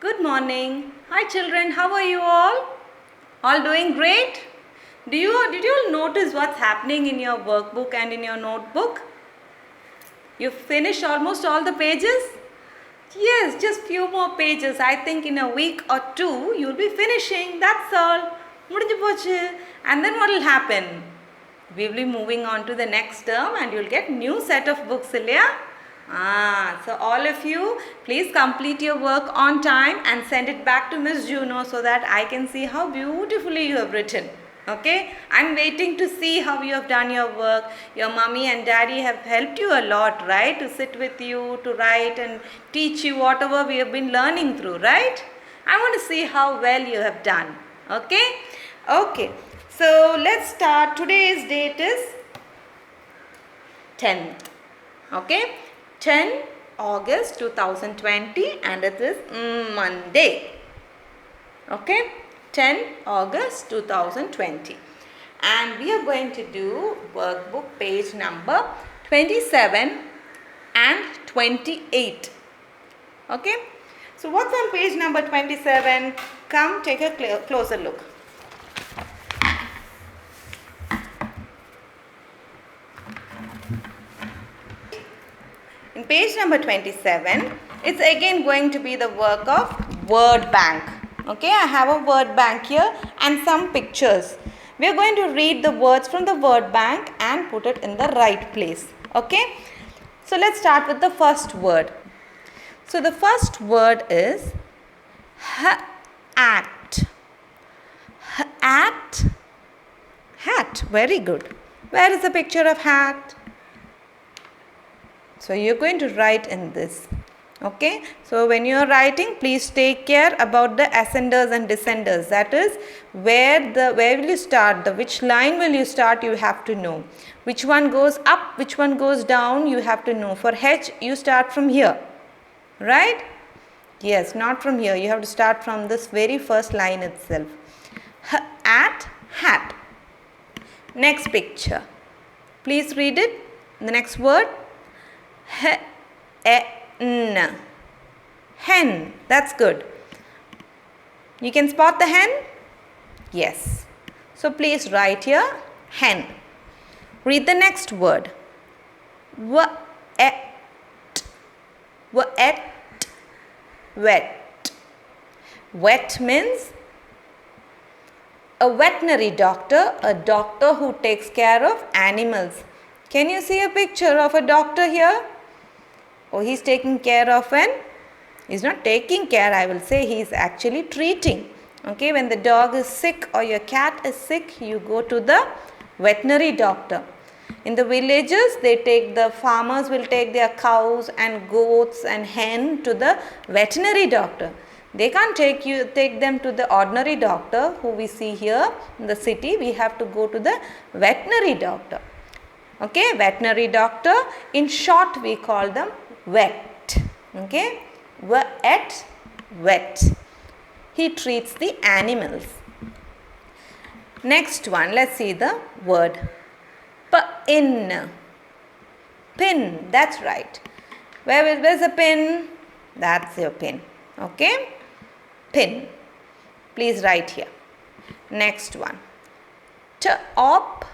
Good morning. Hi children, how are you all? All doing great? Did you all notice what's happening in your workbook and in your notebook? You finished almost all the pages? Yes, just few more pages. I think in a week or two you'll be finishing. That's all. முடிஞ்சு போச்சு. And then what will happen? We will be moving on to the next term and you'll get new set of books, இல்லையா? So all of you, please complete your work on time and send it back to Miss Juno so that I can see how beautifully you have written. Okay, I'm waiting to see how you have done your work. Your mommy and daddy have helped you a lot, right? To sit with you, to write and teach you whatever we have been learning through, right? I want to see how well you have done. Okay? Okay. So let's start. Today's date is 10th. Okay? 10 August 2020 and it is Monday. Okay? 10 August 2020. And we are going to do workbook page number 27 and 28. Okay? So what's on page number 27? Come take a closer look. In page number 27, it's again going to be the work of word bank. Okay, I have a word bank here and some pictures. We are going to read the words from the word bank and put it in the right place. Okay, so let's start with the first word. So the first word is hat. Hat. Hat. Very good. Where is the picture of hat? So you're going to write in this. Okay, so when you are writing, please take care about the ascenders and descenders. That is, where will you start, which line will you start, you have to know. Which one goes up, which one goes down, you have to know. For H, you start from here, right? Yes, not from here. You have to start from this very first line itself. At, hat. Next picture. Please read it. The next word. Hen. Hen. That's good. You can spot the hen? Yes. So please write here hen. Read the next word. Wet. Wet. Wet. Wet means a veterinary doctor, a doctor who takes care of animals. Can you see a picture of a doctor here? Oh, he's taking care of he's not taking care, I will say, he's actually treating. Okay, when the dog is sick or your cat is sick, you go to the veterinary doctor. In the villages, the farmers will take their cows and goats and hen to the veterinary doctor. They can't take them to the ordinary doctor who we see here in the city. We have to go to the veterinary doctor. Okay, veterinary doctor. In short, we call them vet. Okay, vet. He treats the animals. Next one, let's see the word. Pin. Pin, that's right. Where's the pin? That's your pin. Okay, pin. Please write here. Next one. Top.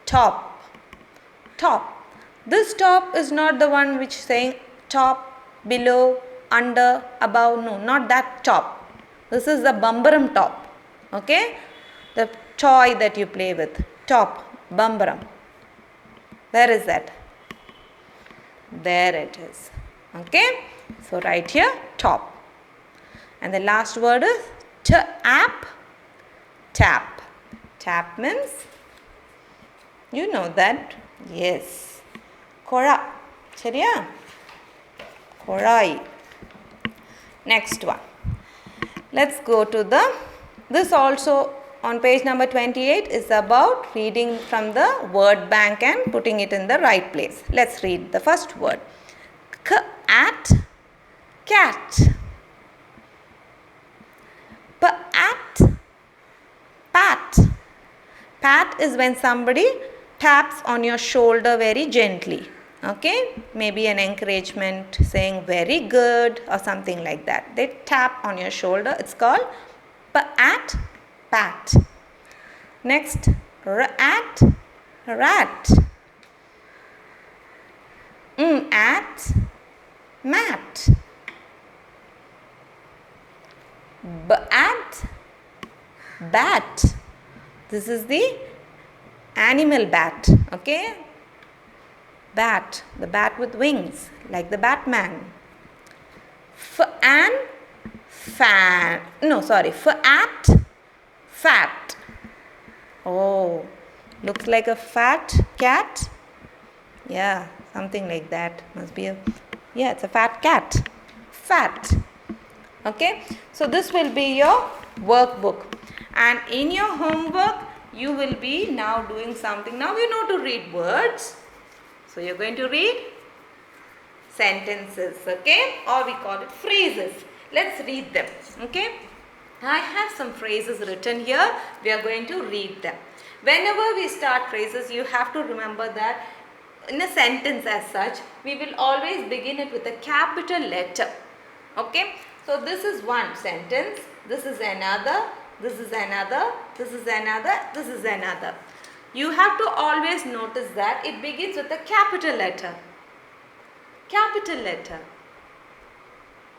Top. This top is not the one which is saying top, below, under, above. No, not that top. This is the bumbaram top. Okay? The toy that you play with. Top, bumbaram. Where is that? There it is. Okay? So write here top. And the last word is tap. Tap. Tap means, you know that. Yes. Kora. Chariya? Korai. Next one. Let's go to this also on page number 28 is about reading from the word bank and putting it in the right place. Let's read the first word. Cat. Cat. Pat. Pat. Pat is when somebody taps on your shoulder very gently. Okay, maybe an encouragement saying very good or something like that. They tap on your shoulder. It's called pat, pat. Next, rat, rat. At, mat. Bat, bat. This is the animal bat. Okay, bat, the bat with wings, like the Batman. Fan, fan. No, sorry. Fat, fat. Oh, looks like a fat cat. Yeah, something like that. Must be a, yeah, it's a fat cat. Fat. Okay, so this will be your workbook. And in your homework, you will be now doing something. Now you know to read words. So you're going to read sentences, okay? Or we call it phrases. Let's read them, okay? I have some phrases written here. We are going to read them. Whenever we start phrases, you have to remember that in a sentence as such, we will always begin it with a capital letter, okay? So this is one sentence, this is another, this is another, this is another, this is another. You have to always notice that it begins with a capital letter. Capital letter.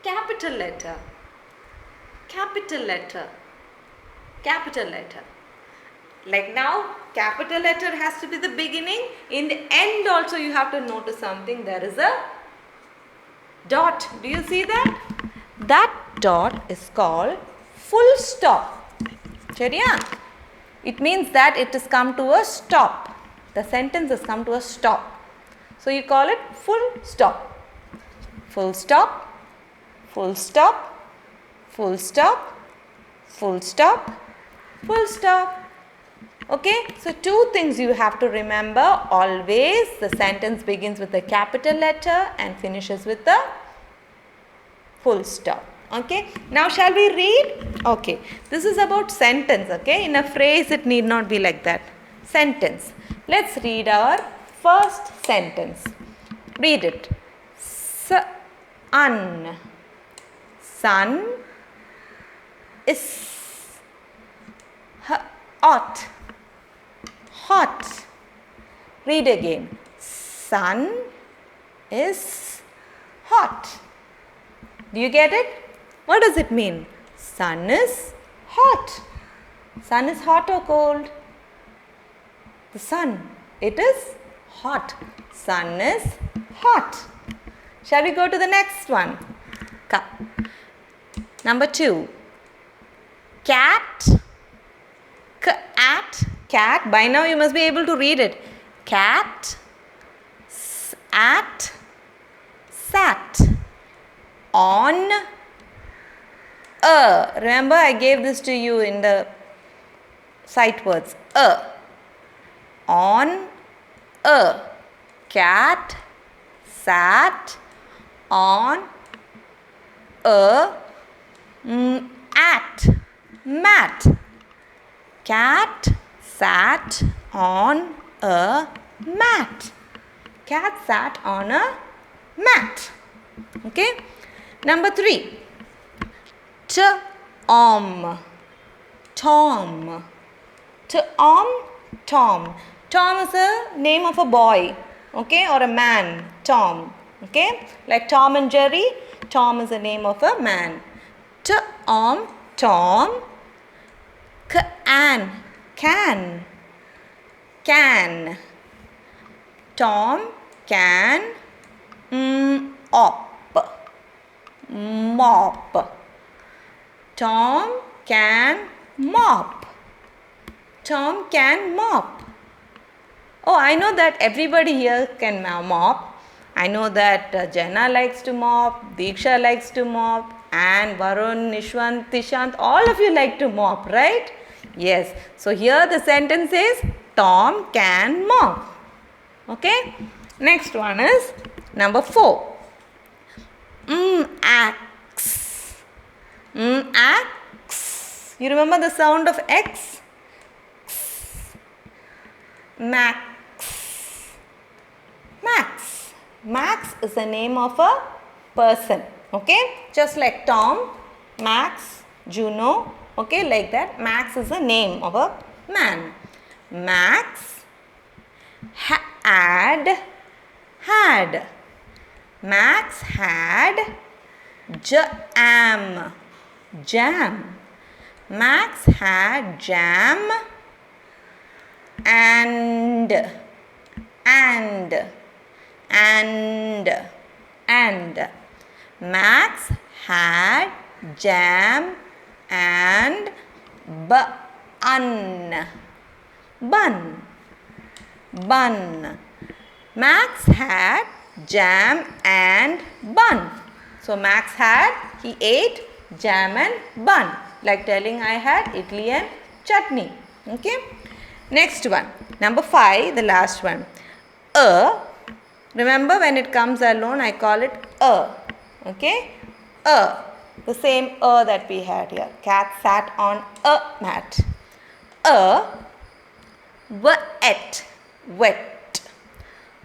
Capital letter. Capital letter. Capital letter. Like now, capital letter has to be the beginning. In the end also you have to notice something. There is a dot. Do you see that? That dot is called full stop. Chariya? It means that it has come to a stop. The sentence has come to a stop. So you call it full stop. Full stop, full stop, full stop, full stop, full stop. Okay, so two things you have to remember always. The sentence begins with a capital letter and finishes with a full stop. Okay, now shall we read? Okay, this is about sentence. Okay, in a phrase it need not be like that. Sentence. Let's read our first sentence. Read it. Sun. Sun is hot. Hot. Read again. Sun is hot. Do you get it? What does it mean? Sun is hot. Sun is hot or cold? The sun. It is hot. Sun is hot. Shall we go to the next one? Number 2. Cat. Cat. Cat. By now you must be able to read it. Cat. Sat. Sat. On. Remember I gave this to you in the sight words. On. Cat. Sat. On. At. Mat. Cat sat on a mat. Cat sat on a mat. Okay. Number 3. Tom. Tom. Tom. Tom is a name of a boy. Okay. Or a man. Tom. Okay. Like Tom and Jerry. Tom is the name of a man. Tom. Can. Tom can mop. Tom can mop. Tom can mop. Oh, I know that everybody here can mop. I know that Jenna likes to mop, Diksha likes to mop, and Varun, Nishwant, Tishant, all of you like to mop, right? Yes. So here the sentence is Tom can mop. Okay. Next one is number 4. Axe. Axe. You remember the sound of X? Max. Max. Max is the name of a person. Okay, just like Tom, Max, Juno. Okay, like that. Max is the name of a man. Max had. Max had jam. Max had jam and Max had jam and bun. Max had jam and bun. So Max he ate jam and bun. Like telling I had idli and chutney. Okay. Next one. Number 5, the last one. Remember when it comes alone, I call it a. Okay. The same that we had here. Cat sat on a mat. Wet.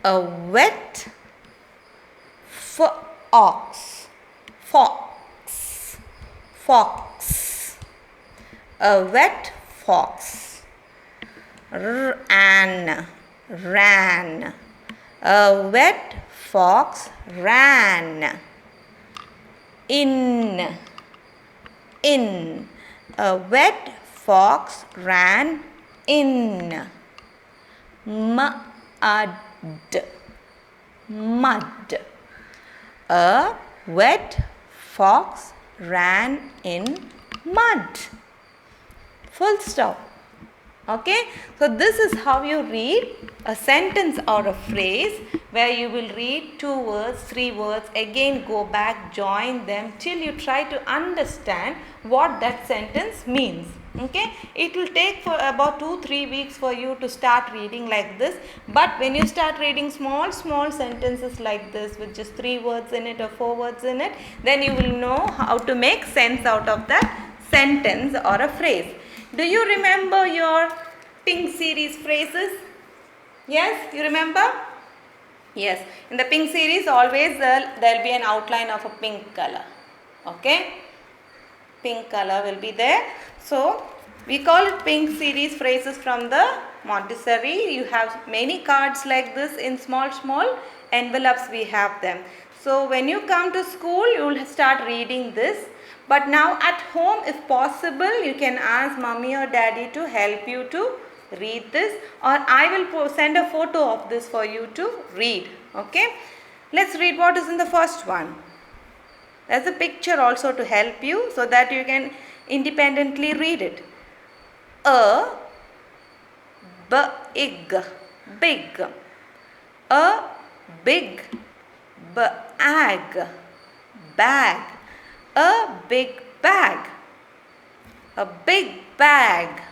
A wet fox. A wet fox. Ran. A wet fox ran. In. A wet fox ran in. Mud. A wet fox ran in mud. Full stop. Okay, so this is how you read a sentence or a phrase, where you will read 2 words, 3 words, again go back, join them till you try to understand what that sentence means. Okay, it will take for about 2-3 weeks for you to start reading like this, but when you start reading small sentences like this with just 3 words in it or 4 words in it, then you will know how to make sense out of that sentence or a phrase. Do you remember your pink series phrases? Yes, you remember? Yes, in the pink series always there will be an outline of a pink color. Okay, pink color will be there. So we call it pink series phrases from the Montessori. You have many cards like this in small envelopes, we have them. So when you come to school, you will start reading this. But now at home, if possible, you can ask mommy or daddy to help you to read this, or I will send a photo of this for you to read. Okay, let's read what is in the first one. There's a picture also to help you so that you can independently read it. A big. A big bag. A big bag. A big bag.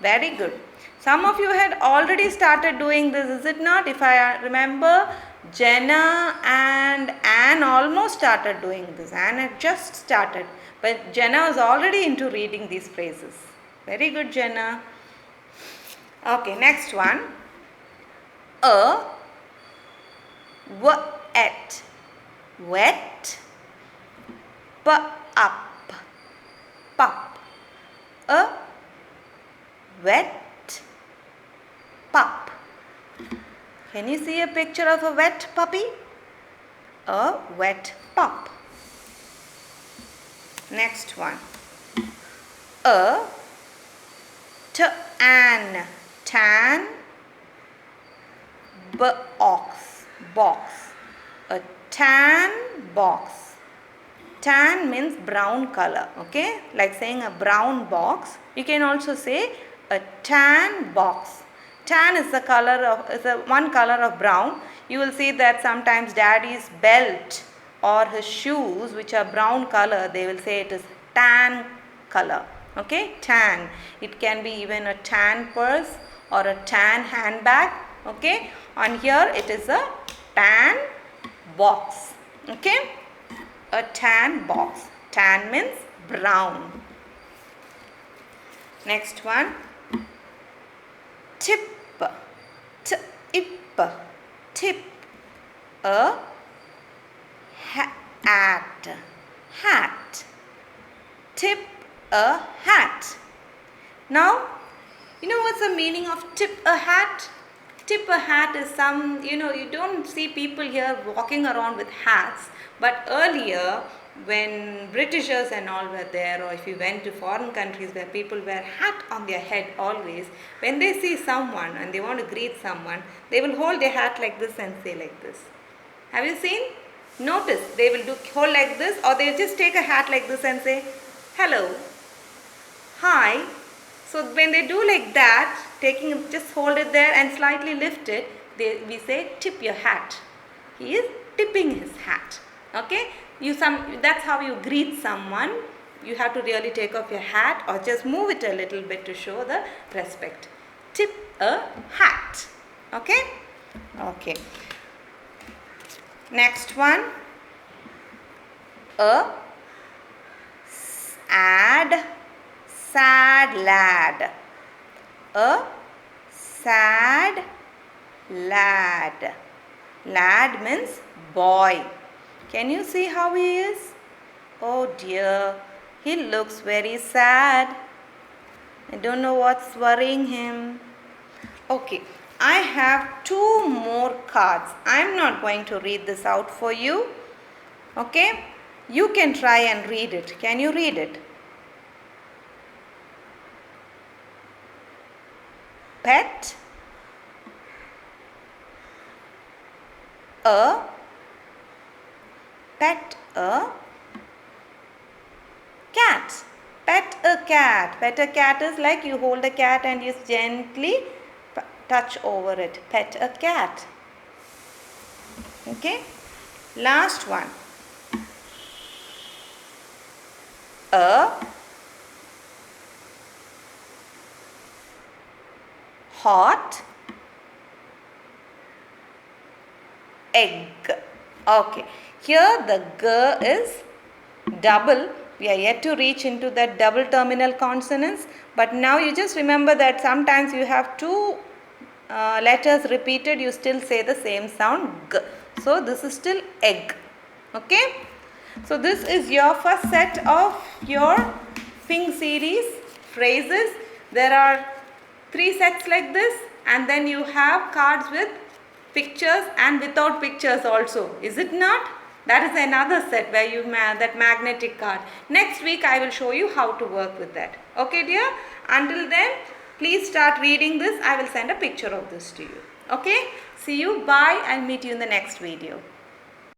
Very good. Some of you had already started doing this, is it not? If I remember, Jenna and Anne almost started doing this. Anne had just started, but Jenna was already into reading these phrases. Very good, Jenna. Okay, next one. A wet pup. A wet pup. Can you see a picture of a wet puppy? A wet pup. Next one. A tan box. A tan box. Tan means brown color. Okay, like saying a brown box. You can also say a tan box. Tan is one color of brown. You will see that sometimes daddy's belt or his shoes, which are brown color, they will say it is tan color. Okay, tan. It can be even a tan purse or a tan handbag. Okay, on here it is a tan box. Okay, a tan box. Tan means brown. Next one. Tip. a hat. Hat. Tip a hat. Now, you know what's the meaning of tip a hat? Tip a hat is you don't see people here walking around with hats, but earlier when Britishers and all were there, or if you went to foreign countries where people wear hat on their head always, when they see someone and they want to greet someone, they will hold their hat like this and say like this. Have you seen? Notice, they will hold like this, or they'll just take a hat like this and say, hello, hi. So when they do like that, just hold it there and slightly lift it, we say tip your hat. He is tipping his hat. Okay? That's how you greet someone. You have to really take off your hat or just move it a little bit to show the respect. Tip a hat. Okay? Okay. Next one. A sad lad. A sad lad. Lad means boy. Can you see how he is? Oh dear, he looks very sad. I don't know what's worrying him. Okay, I have 2 more cards. I'm not going to read this out for you. Okay, you can try and read it. Can you read it? Pet a cat. Pet a cat. Pet a cat is like you hold a cat and you gently touch over it. Pet a cat. Okay. Last one. A hot egg. Okay, here the g is double. We are yet to reach into that double terminal consonants, but now you just remember that sometimes you have 2 letters repeated, you still say the same sound g. So this is still egg. Okay, so this is your first set of your Ping series phrases. There are 3 sets like this, and then you have cards with pictures and without pictures also. Is it not? That is another set where you that magnetic card. Next week I will show you how to work with that. Okay dear? Until then, please start reading this. I will send a picture of this to you. Okay? See you. Bye. I'll meet you in the next video.